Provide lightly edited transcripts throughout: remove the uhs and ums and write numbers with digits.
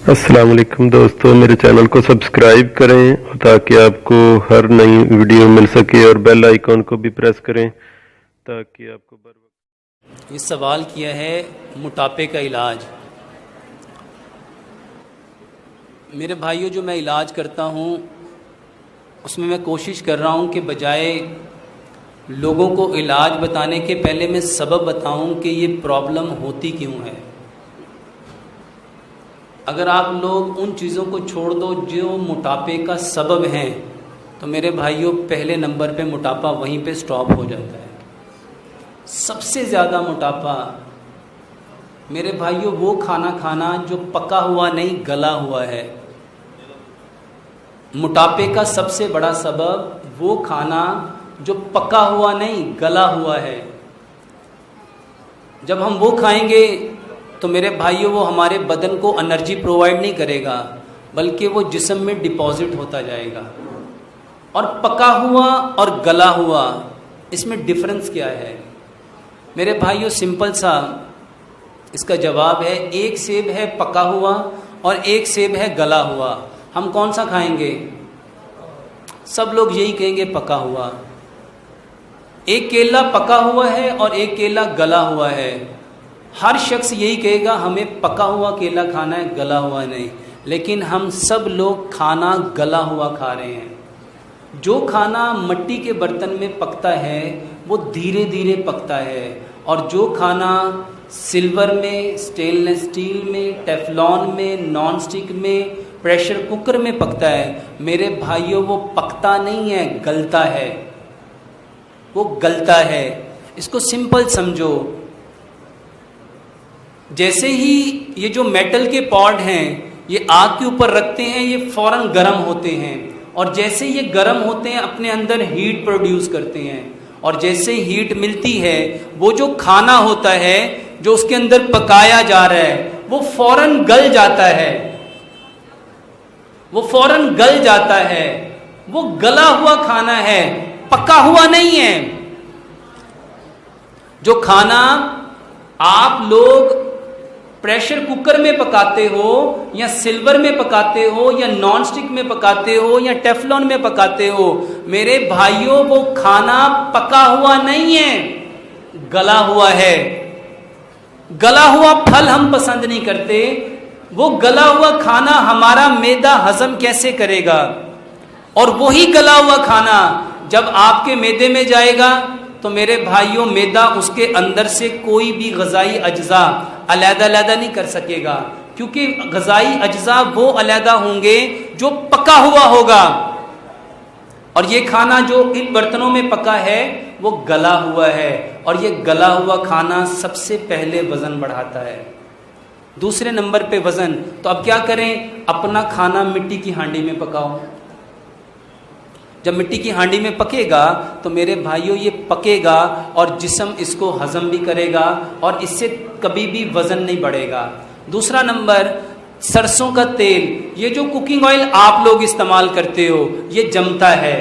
अस्सलाम वालेकुम दोस्तों, मेरे चैनल को सब्सक्राइब करें ताकि आपको हर नई वीडियो मिल सके और बेल आइकॉन को भी प्रेस करें ताकि आपको ये सवाल किया है मोटापे का इलाज। मेरे भाइयों, जो मैं इलाज करता हूँ उसमें मैं कोशिश कर रहा हूँ कि बजाय लोगों को इलाज बताने के पहले मैं सबब बताऊँ कि ये प्रॉब्लम होती क्यों है। अगर आप लोग उन चीज़ों को छोड़ दो जो मोटापे का सबब हैं, तो मेरे भाइयों पहले नंबर पे मोटापा वहीं पे स्टॉप हो जाता है। सबसे ज़्यादा मोटापा मेरे भाइयों वो खाना खाना जो पका हुआ नहीं गला हुआ है। मोटापे का सबसे बड़ा सबब वो खाना जो पका हुआ नहीं गला हुआ है। जब हम वो खाएंगे तो मेरे भाइयों वो हमारे बदन को एनर्जी प्रोवाइड नहीं करेगा, बल्कि वो जिस्म में डिपॉजिट होता जाएगा। और पका हुआ और गला हुआ, इसमें डिफरेंस क्या है मेरे भाइयों? सिंपल सा इसका जवाब है, एक सेब है पका हुआ और एक सेब है गला हुआ। हम कौन सा खाएंगे? सब लोग यही कहेंगे पका हुआ। एक केला पका हुआ है और एक केला गला हुआ है। हर शख्स यही कहेगा हमें पका हुआ केला खाना है, गला हुआ नहीं। लेकिन हम सब लोग खाना गला हुआ खा रहे हैं। जो खाना मिट्टी के बर्तन में पकता है वो धीरे धीरे पकता है, और जो खाना सिल्वर में, स्टेनलेस स्टील में, टेफलॉन में, नॉन स्टिक में, प्रेशर कुकर में पकता है, मेरे भाइयों वो पकता नहीं है, गलता है। वो गलता है। इसको सिंपल समझो। जैसे ही ये जो मेटल के पॉट हैं ये आग के ऊपर रखते हैं, ये फौरन गर्म होते हैं, और जैसे ये गर्म होते हैं अपने अंदर हीट प्रोड्यूस करते हैं, और जैसे हीट मिलती है वो जो खाना होता है जो उसके अंदर पकाया जा रहा है वो फौरन गल जाता है। वो फौरन गल जाता है। वो गला हुआ खाना है, पका हुआ नहीं है। जो खाना आप लोग प्रेशर कुकर में पकाते हो, या सिल्वर में पकाते हो, या नॉन स्टिक में पकाते हो, या टेफलॉन में पकाते हो, मेरे भाइयों वो खाना पका हुआ नहीं है, गला हुआ है। गला हुआ फल हम पसंद नहीं करते। वो गला हुआ खाना हमारा मैदा हजम कैसे करेगा? और वही गला हुआ खाना जब आपके मैदे में जाएगा तो मेरे भाइयों मैदा उसके अंदर से कोई भी ग़िज़ाई अज्जा अलग-अलग नहीं कर सकेगा, क्योंकि ग़िज़ाई अज्जा वो अलग होंगे जो पका हुआ होगा। और ये खाना जो इन बर्तनों में पका है वो गला हुआ है, और ये गला हुआ खाना सबसे पहले वज़न बढ़ाता है। दूसरे नंबर पे वज़न। तो अब क्या करें? अपना खाना मिट्टी की हांडी में पकाओ। जब मिट्टी की हांडी में पकेगा तो मेरे भाइयों ये पकेगा और जिस्म इसको हजम भी करेगा, और इससे कभी भी वज़न नहीं बढ़ेगा। दूसरा नंबर, सरसों का तेल। ये जो कुकिंग ऑयल आप लोग इस्तेमाल करते हो ये जमता है।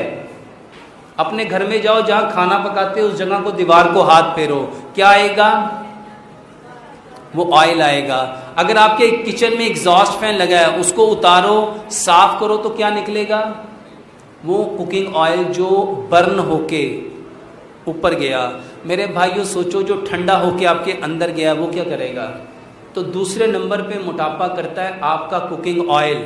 अपने घर में जाओ, जहाँ खाना पकाते हो उस जगह को, दीवार को हाथ फेरो, क्या आएगा? वो ऑयल आएगा। अगर आपके किचन में एग्जॉस्ट फैन लगा है उसको उतारो, साफ करो, तो क्या निकलेगा? वो कुकिंग ऑयल जो बर्न होके ऊपर गया। मेरे भाइयों सोचो, जो ठंडा होके आपके अंदर गया वो क्या करेगा? तो दूसरे नंबर पे मोटापा करता है आपका कुकिंग ऑयल।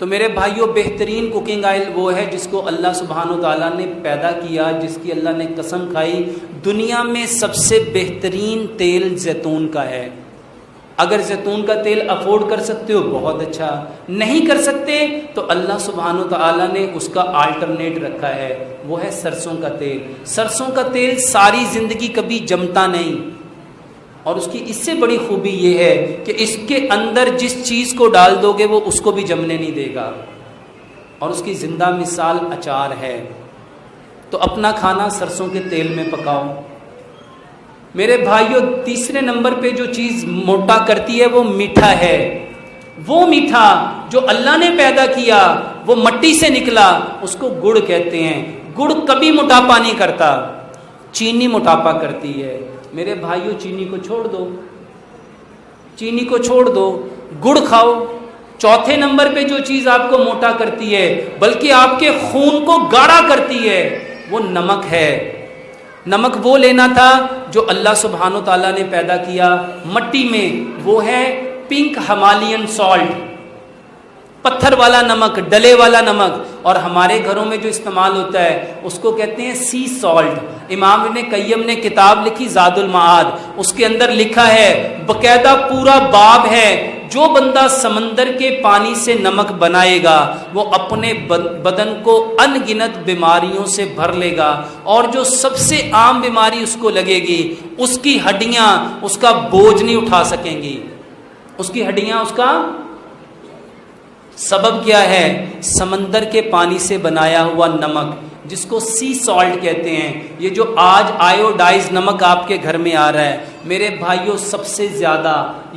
तो मेरे भाइयों बेहतरीन कुकिंग ऑयल वो है जिसको अल्लाह सुब्हानो तआला ने पैदा किया, जिसकी अल्लाह ने कसम खाई, दुनिया में सबसे बेहतरीन तेल जैतून का है। अगर जैतून का तेल अफोर्ड कर सकते हो बहुत अच्छा, नहीं कर सकते तो अल्लाह सुब्हानो तआला ने उसका अल्टरनेट रखा है, वो है सरसों का तेल। सरसों का तेल सारी ज़िंदगी कभी जमता नहीं, और उसकी इससे बड़ी खूबी ये है कि इसके अंदर जिस चीज़ को डाल दोगे वो उसको भी जमने नहीं देगा, और उसकी ज़िंदा मिसाल अचार है। तो अपना खाना सरसों के तेल में पकाओ। मेरे भाइयों तीसरे नंबर पे जो चीज़ मोटा करती है वो मीठा है। वो मीठा जो अल्लाह ने पैदा किया, वो मट्टी से निकला, उसको गुड़ कहते हैं। गुड़ कभी मोटापा नहीं करता, चीनी मोटापा करती है। मेरे भाइयों चीनी को छोड़ दो, चीनी को छोड़ दो, गुड़ खाओ। चौथे नंबर पे जो चीज आपको मोटा करती है, बल्कि आपके खून को गाढ़ा करती है, वो नमक है। नमक वो लेना था जो अल्लाह सुब्हानो ताला ने पैदा किया मट्टी में, वो है पिंक हिमालयन सॉल्ट, पत्थर वाला नमक, डले वाला नमक। और हमारे घरों में जो इस्तेमाल होता है उसको कहते हैं सी सॉल्ट। इमाम इब्न कय्यम ने किताब लिखी ज़ादुल माआद, उसके अंदर लिखा है, बकायदा पूरा बाब है, जो बंदा समंदर के पानी से नमक बनाएगा वो अपने बदन को अनगिनत बीमारियों से भर लेगा, और जो सबसे आम बीमारी उसको लगेगी, उसकी हड्डियां उसका बोझ नहीं उठा सकेंगी। उसकी हड्डियां उसका सबब क्या है? समंदर के पानी से बनाया हुआ नमक, जिसको सी सॉल्ट कहते हैं। ये जो आज आयोडाइज नमक आपके घर में आ रहा है, मेरे भाइयों, सबसे ज़्यादा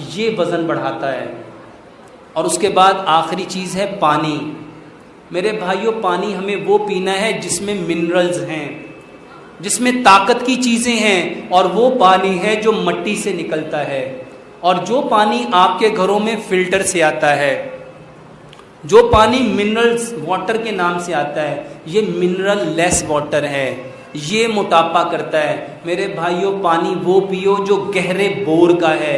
ये वज़न बढ़ाता है। और उसके बाद आखिरी चीज़ है पानी। मेरे भाइयों, पानी हमें वो पीना है जिसमें मिनरल्स हैं, जिसमें ताकत की चीज़ें हैं, और वो पानी है जो मट्टी से निकलता है। और जो पानी आपके घरों में फिल्टर से आता है, जो पानी मिनरल्स वाटर के नाम से आता है, ये मिनरल लेस वाटर है, ये मोटापा करता है। मेरे भाइयों, पानी वो पियो जो गहरे बोर का है,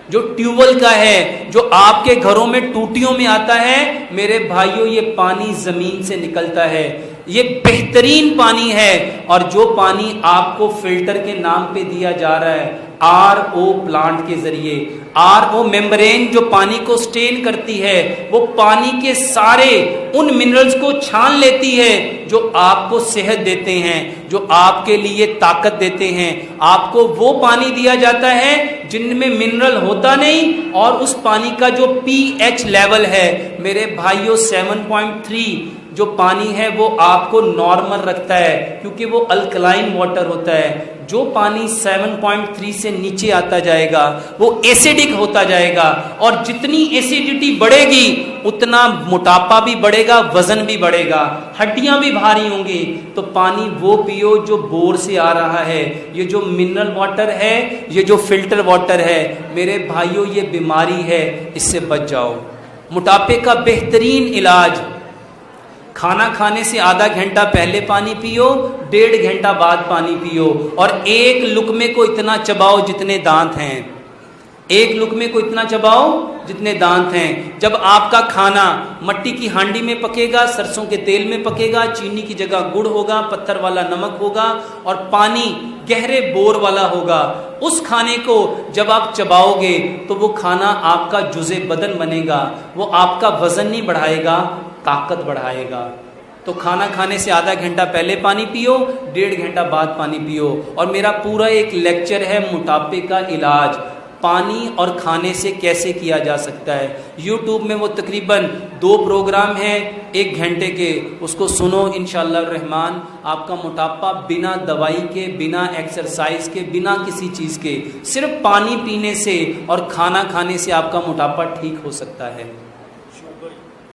जो ट्यूबवेल का है, जो आपके घरों में टूटियों में आता है। मेरे भाइयों, ये पानी जमीन से निकलता है, ये बेहतरीन पानी है। और जो पानी आपको फिल्टर के नाम पे दिया जा रहा है RO प्लांट के जरिए, RO मेम्ब्रेन जो पानी को स्टेन करती है, वो पानी के सारे उन मिनरल्स को छान लेती है जो आपको सेहत देते हैं, जो आपके लिए ताकत देते हैं। आपको वो पानी दिया जाता है जिनमें मिनरल होता नहीं, और उस पानी का जो pH लेवल है, मेरे भाइयों, 7.3 जो पानी है वो आपको नॉर्मल रखता है, क्योंकि वो अल्कलाइन वाटर होता है। जो पानी 7.3 से नीचे आता जाएगा वो एसिडिक होता जाएगा, और जितनी एसिडिटी बढ़ेगी उतना मोटापा भी बढ़ेगा, वजन भी बढ़ेगा, हड्डियां भी भारी होंगी। तो पानी वो पियो जो बोर से आ रहा है। ये जो मिनरल वाटर है, ये जो फिल्टर वाटर है, मेरे भाइयों, ये बीमारी है, इससे बच जाओ। मोटापे का बेहतरीन इलाज, खाना खाने से आधा घंटा पहले पानी पियो, 1.5 घंटा बाद पानी पियो, और एक लुकमे को इतना चबाओ जितने दांत हैं। एक लुकमे को इतना चबाओ जितने दांत हैं। जब आपका खाना मट्टी की हांडी में पकेगा, सरसों के तेल में पकेगा, चीनी की जगह गुड़ होगा, पत्थर वाला नमक होगा, और पानी गहरे बोर वाला होगा, उस खाने को जब आप चबाओगे तो वो खाना आपका जुज़े बदन बनेगा। वो आपका वजन नहीं बढ़ाएगा, ताकत बढ़ाएगा। तो खाना खाने से आधा घंटा पहले पानी पियो, 1.5 घंटा बाद पानी पियो। और मेरा पूरा एक लेक्चर है मोटापे का इलाज, पानी और खाने से कैसे किया जा सकता है। YouTube में वो तकरीबन 2 प्रोग्राम हैं 1 घंटे के, उसको सुनो, इंशाअल्लाह रहमान आपका मोटापा बिना दवाई के, बिना एक्सरसाइज के, बिना किसी चीज़ के, सिर्फ पानी पीने से और खाना खाने से आपका मोटापा ठीक हो सकता है।